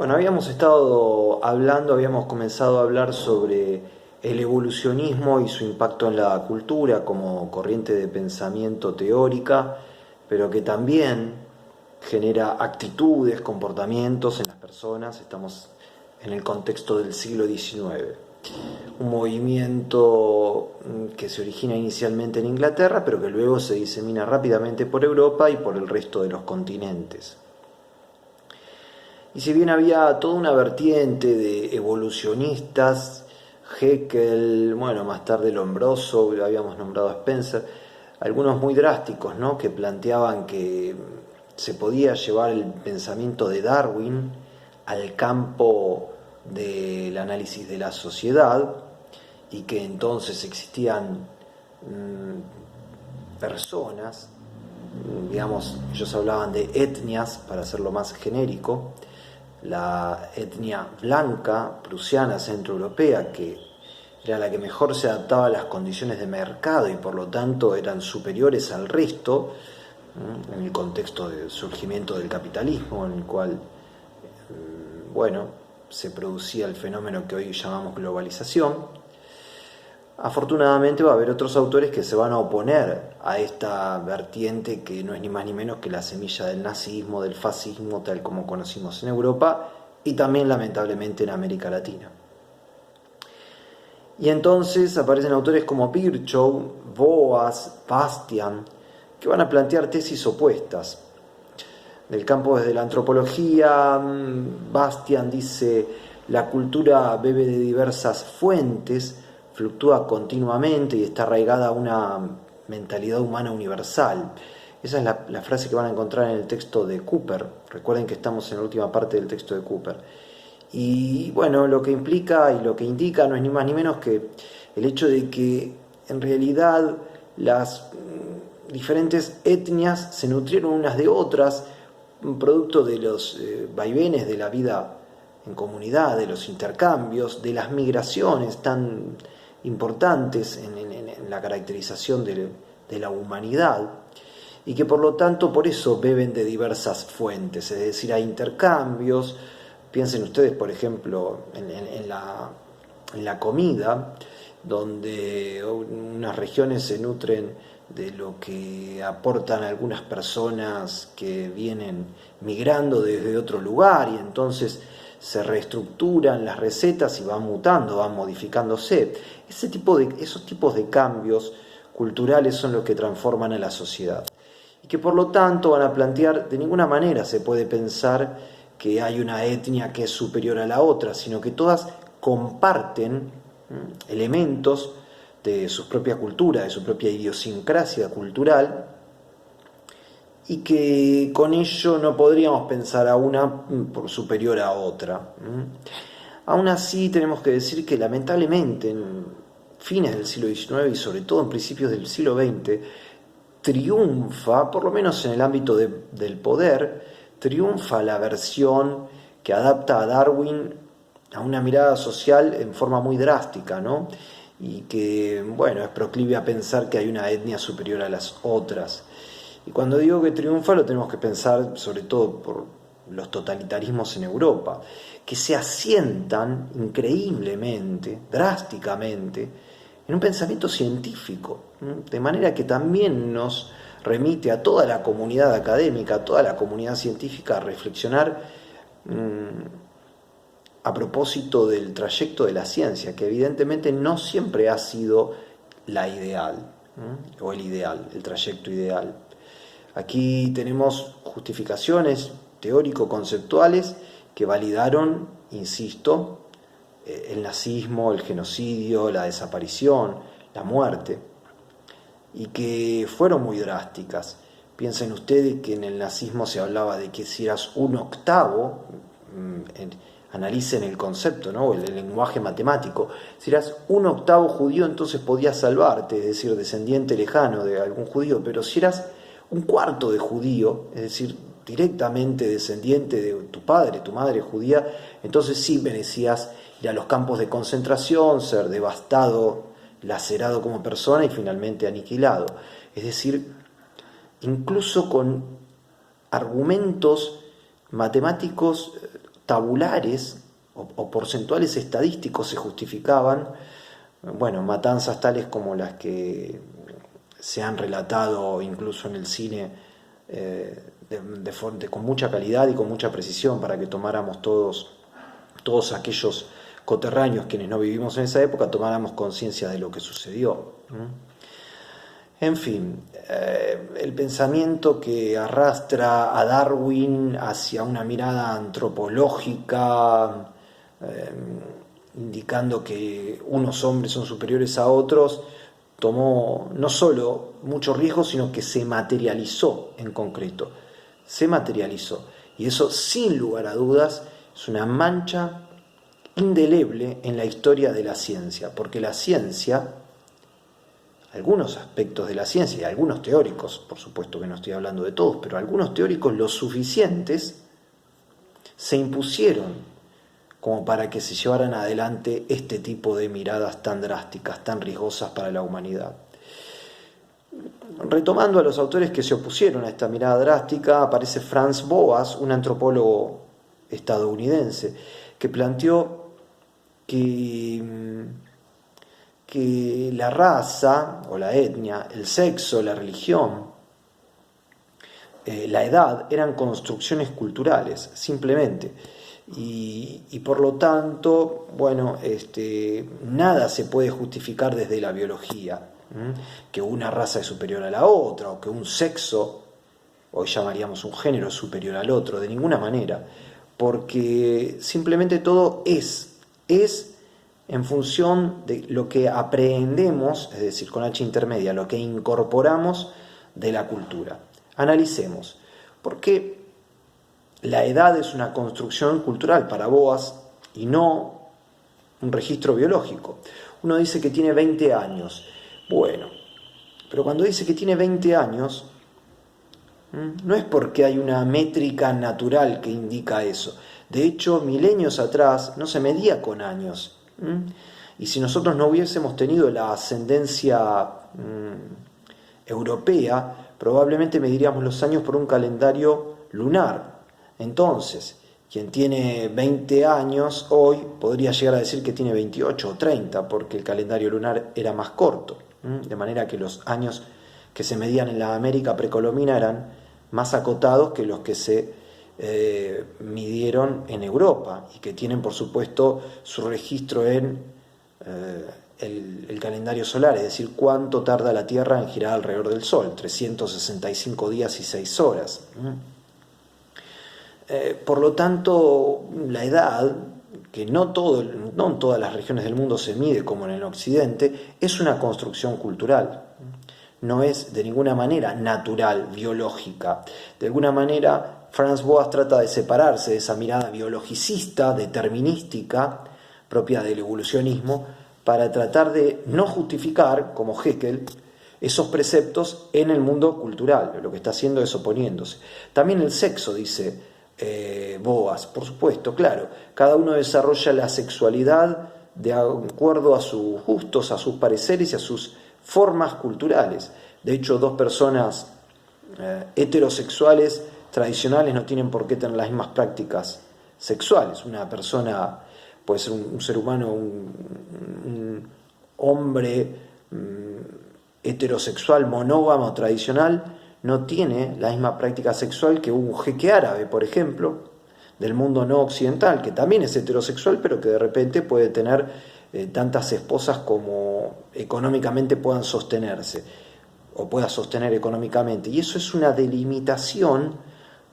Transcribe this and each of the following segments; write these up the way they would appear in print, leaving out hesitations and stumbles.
Bueno, habíamos comenzado a hablar sobre el evolucionismo y su impacto en la cultura como corriente de pensamiento teórica, pero que también genera actitudes, comportamientos en las personas. Estamos en el contexto del siglo XIX. Un movimiento que se origina inicialmente en Inglaterra, pero que luego se disemina rápidamente por Europa y por el resto de los continentes. Y si bien había toda una vertiente de evolucionistas, Haeckel, bueno, más tarde Lombroso, lo habíamos nombrado a Spencer, algunos muy drásticos, ¿no?, que planteaban que se podía llevar el pensamiento de Darwin al campo del análisis de la sociedad y que entonces existían personas, digamos, ellos hablaban de etnias, para hacerlo más genérico, la etnia blanca, prusiana, centroeuropea, que era la que mejor se adaptaba a las condiciones de mercado y por lo tanto eran superiores al resto, en el contexto del surgimiento del capitalismo, en el cual, bueno, se producía el fenómeno que hoy llamamos globalización. Afortunadamente va a haber otros autores que se van a oponer a esta vertiente que no es ni más ni menos que la semilla del nazismo, del fascismo, tal como conocimos en Europa y también lamentablemente en América Latina. Y entonces aparecen autores como Virchow, Boas, Bastian, que van a plantear tesis opuestas. Del campo desde la antropología, Bastian dice: la cultura bebe de diversas fuentes, fluctúa continuamente y está arraigada a una mentalidad humana universal. Esa es la frase que van a encontrar en el texto de Cooper. Recuerden que estamos en la última parte del texto de Cooper. Y bueno, lo que implica y lo que indica no es ni más ni menos que el hecho de que en realidad las diferentes etnias se nutrieron unas de otras, producto de los vaivenes de la vida en comunidad, de los intercambios, de las migraciones tan importantes en la caracterización de la humanidad, y que por lo tanto por eso beben de diversas fuentes, es decir, hay intercambios. Piensen ustedes, por ejemplo, en la comida, donde unas regiones se nutren de lo que aportan algunas personas que vienen migrando desde otro lugar y entonces se reestructuran las recetas y van mutando, van modificándose. Esos tipos de cambios culturales son los que transforman a la sociedad. Y que por lo tanto van a plantear, de ninguna manera se puede pensar que hay una etnia que es superior a la otra, sino que todas comparten elementos de su propia cultura, de su propia idiosincrasia cultural, y que con ello no podríamos pensar a una por superior a otra. Aún así tenemos que decir que lamentablemente en fines del siglo XIX y sobre todo en principios del siglo XX triunfa, por lo menos en el ámbito del poder, triunfa la versión que adapta a Darwin a una mirada social en forma muy drástica, ¿no? Y que, bueno, es proclive a pensar que hay una etnia superior a las otras. Y cuando digo que triunfa lo tenemos que pensar sobre todo por los totalitarismos en Europa, que se asientan increíblemente, drásticamente, en un pensamiento científico, de manera que también nos remite a toda la comunidad académica, a toda la comunidad científica a reflexionar a propósito del trayecto de la ciencia, que evidentemente no siempre ha sido la ideal, o el ideal, el trayecto ideal. Aquí tenemos justificaciones teórico-conceptuales que validaron, insisto, el nazismo, el genocidio, la desaparición, la muerte, y que fueron muy drásticas. Piensen ustedes que en el nazismo se hablaba de que si eras un octavo, analicen el concepto, ¿no?, el lenguaje matemático, si eras un octavo judío entonces podías salvarte, es decir, descendiente lejano de algún judío, pero si eras un cuarto de judío, es decir, directamente descendiente de tu padre, tu madre judía, entonces sí merecías ir a los campos de concentración, ser devastado, lacerado como persona y finalmente aniquilado. Es decir, incluso con argumentos matemáticos tabulares o porcentuales estadísticos se justificaban, bueno, matanzas tales como las que se han relatado incluso en el cine con mucha calidad y con mucha precisión, para que tomáramos todos aquellos coterráneos quienes no vivimos en esa época, tomáramos conciencia de lo que sucedió. En fin, el pensamiento que arrastra a Darwin hacia una mirada antropológica, indicando que unos hombres son superiores a otros, tomó no solo mucho riesgo, sino que se materializó en concreto. Se materializó. Y eso, sin lugar a dudas, es una mancha indeleble en la historia de la ciencia, porque la ciencia, algunos aspectos de la ciencia, y algunos teóricos, por supuesto que no estoy hablando de todos, pero algunos teóricos lo suficientes se impusieron como para que se llevaran adelante este tipo de miradas tan drásticas, tan riesgosas para la humanidad. Retomando a los autores que se opusieron a esta mirada drástica, aparece Franz Boas, un antropólogo estadounidense, que planteó que la raza o la etnia, el sexo, la religión, la edad eran construcciones culturales, simplemente. Y por lo tanto, bueno, nada se puede justificar desde la biología, que una raza es superior a la otra, o que un sexo, hoy llamaríamos un género, es superior al otro, de ninguna manera, porque simplemente todo es en función de lo que aprendemos, es decir, con H intermedia, lo que incorporamos de la cultura. Analicemos, ¿por qué la edad es una construcción cultural para Boas y no un registro biológico? Uno dice que tiene 20 años. Bueno, pero cuando dice que tiene 20 años, no es porque hay una métrica natural que indica eso. De hecho, milenios atrás no se medía con años. Y si nosotros no hubiésemos tenido la ascendencia europea, probablemente mediríamos los años por un calendario lunar. Entonces, quien tiene 20 años hoy podría llegar a decir que tiene 28 o 30, porque el calendario lunar era más corto. De manera que los años que se medían en la América precolombina eran más acotados que los que se midieron en Europa, y que tienen, por supuesto, su registro en el calendario solar, es decir, cuánto tarda la Tierra en girar alrededor del Sol, 365 días y 6 horas. Por lo tanto, la edad, que no en todas las regiones del mundo se mide como en el occidente, es una construcción cultural. No es de ninguna manera natural, biológica. De alguna manera, Franz Boas trata de separarse de esa mirada biologicista, determinística, propia del evolucionismo, para tratar de no justificar, como Haeckel, esos preceptos en el mundo cultural. Lo que está haciendo es oponiéndose. También el sexo, dice Boas, por supuesto, claro, cada uno desarrolla la sexualidad de acuerdo a sus gustos, a sus pareceres y a sus formas culturales. De hecho, dos personas heterosexuales tradicionales no tienen por qué tener las mismas prácticas sexuales. Una persona puede ser un ser humano, un hombre heterosexual, monógamo, tradicional, no tiene la misma práctica sexual que un jeque árabe, por ejemplo, del mundo no occidental, que también es heterosexual, pero que de repente puede tener tantas esposas como económicamente puedan sostenerse, o pueda sostener económicamente. Y eso es una delimitación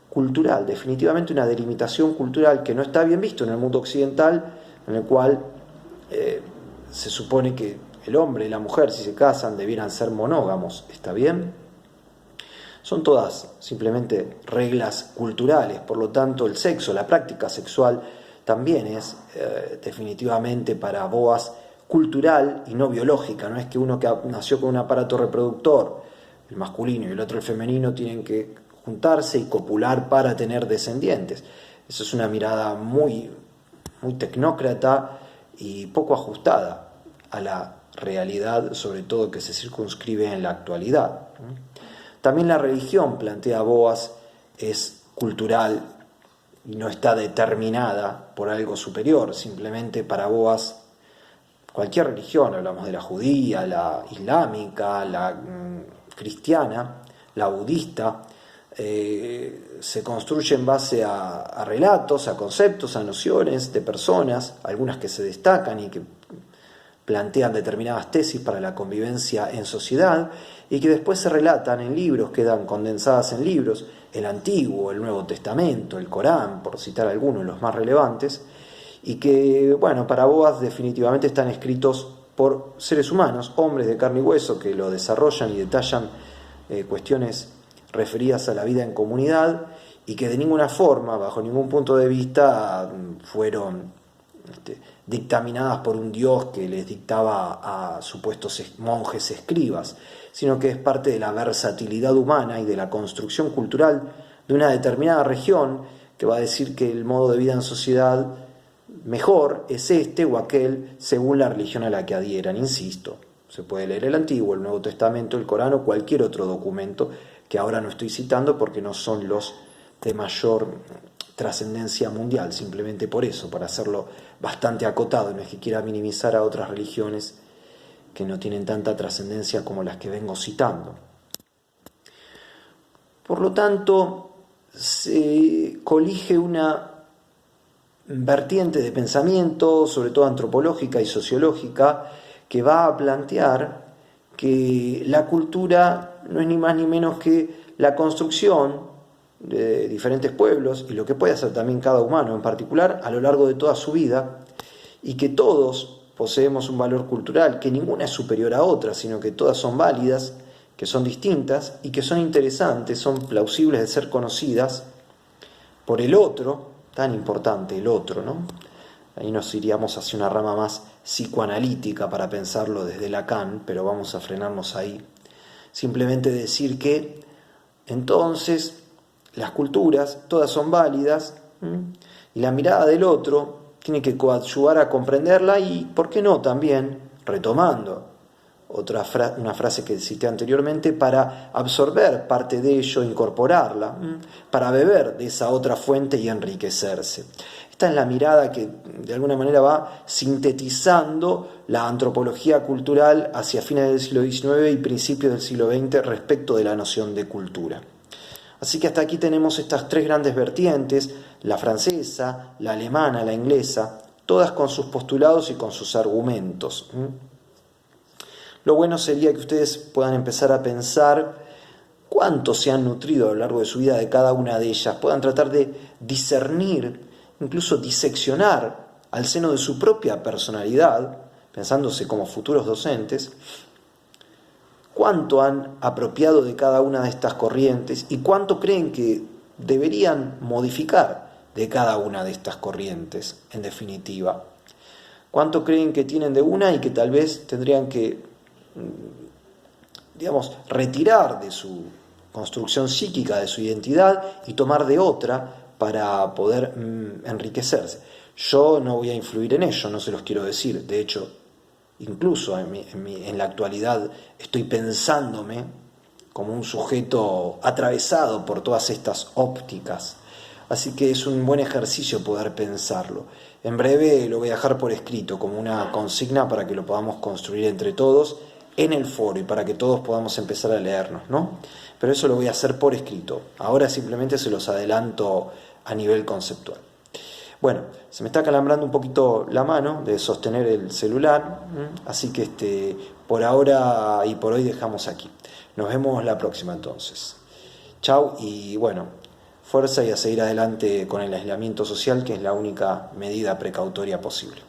cultural, definitivamente una delimitación cultural que no está bien visto en el mundo occidental, en el cual se supone que el hombre y la mujer, si se casan, debieran ser monógamos. ¿Está bien? Son todas simplemente reglas culturales. Por lo tanto, el sexo, la práctica sexual, también es definitivamente para Boas cultural y no biológica. No es que uno que nació con un aparato reproductor, el masculino, y el otro el femenino, tienen que juntarse y copular para tener descendientes. Eso es una mirada muy tecnócrata y poco ajustada a la realidad, sobre todo que se circunscribe en la actualidad. También la religión, plantea Boas, es cultural y no está determinada por algo superior. Simplemente para Boas, cualquier religión, hablamos de la judía, la islámica, la cristiana, la budista, se construye en base a relatos, a conceptos, a nociones de personas, algunas que se destacan y que plantean determinadas tesis para la convivencia en sociedad y que después se relatan en libros, quedan condensadas en libros, el Antiguo, el Nuevo Testamento, el Corán, por citar algunos, los más relevantes, y que, bueno, para Boas definitivamente están escritos por seres humanos, hombres de carne y hueso, que lo desarrollan y detallan cuestiones referidas a la vida en comunidad y que de ninguna forma, bajo ningún punto de vista, fueron dictaminadas por un dios que les dictaba a supuestos monjes escribas, sino que es parte de la versatilidad humana y de la construcción cultural de una determinada región que va a decir que el modo de vida en sociedad mejor es este o aquel según la religión a la que adhieran. Insisto, se puede leer el Antiguo, el Nuevo Testamento, el Corán o cualquier otro documento que ahora no estoy citando porque no son los de mayor trascendencia mundial, simplemente por eso, para hacerlo bastante acotado. No es que quiera minimizar a otras religiones que no tienen tanta trascendencia como las que vengo citando. Por lo tanto, se colige una vertiente de pensamiento, sobre todo antropológica y sociológica, que va a plantear que la cultura no es ni más ni menos que la construcción de diferentes pueblos y lo que puede hacer también cada humano en particular a lo largo de toda su vida, y que todos poseemos un valor cultural, que ninguna es superior a otra, sino que todas son válidas, que son distintas y que son interesantes, son plausibles de ser conocidas por el otro, tan importante el otro, ¿no? Ahí nos iríamos hacia una rama más psicoanalítica para pensarlo desde Lacan, pero vamos a frenarnos ahí. Simplemente decir que entonces las culturas todas son válidas y la mirada del otro tiene que coadyuvar a comprenderla y, ¿por qué no?, también, retomando una frase que cité anteriormente, para absorber parte de ello, incorporarla, para beber de esa otra fuente y enriquecerse. Esta es la mirada que de alguna manera va sintetizando la antropología cultural hacia fines del siglo XIX y principios del siglo XX respecto de la noción de cultura. Así que hasta aquí tenemos estas tres grandes vertientes, la francesa, la alemana, la inglesa, todas con sus postulados y con sus argumentos. Lo bueno sería que ustedes puedan empezar a pensar cuánto se han nutrido a lo largo de su vida de cada una de ellas, puedan tratar de discernir, incluso diseccionar al seno de su propia personalidad, pensándose como futuros docentes, cuánto han apropiado de cada una de estas corrientes y cuánto creen que deberían modificar de cada una de estas corrientes, en definitiva. Cuánto creen que tienen de una y que tal vez tendrían que, retirar de su construcción psíquica, de su identidad, y tomar de otra para poder enriquecerse. Yo no voy a influir en ello, no se los quiero decir. De hecho, incluso en la actualidad estoy pensándome como un sujeto atravesado por todas estas ópticas. Así que es un buen ejercicio poder pensarlo. En breve lo voy a dejar por escrito como una consigna para que lo podamos construir entre todos en el foro y para que todos podamos empezar a leernos, ¿no? Pero eso lo voy a hacer por escrito. Ahora simplemente se los adelanto a nivel conceptual. Bueno, se me está calambrando un poquito la mano de sostener el celular, así que por ahora y por hoy dejamos aquí. Nos vemos la próxima entonces. Chau y bueno, fuerza y a seguir adelante con el aislamiento social, que es la única medida precautoria posible.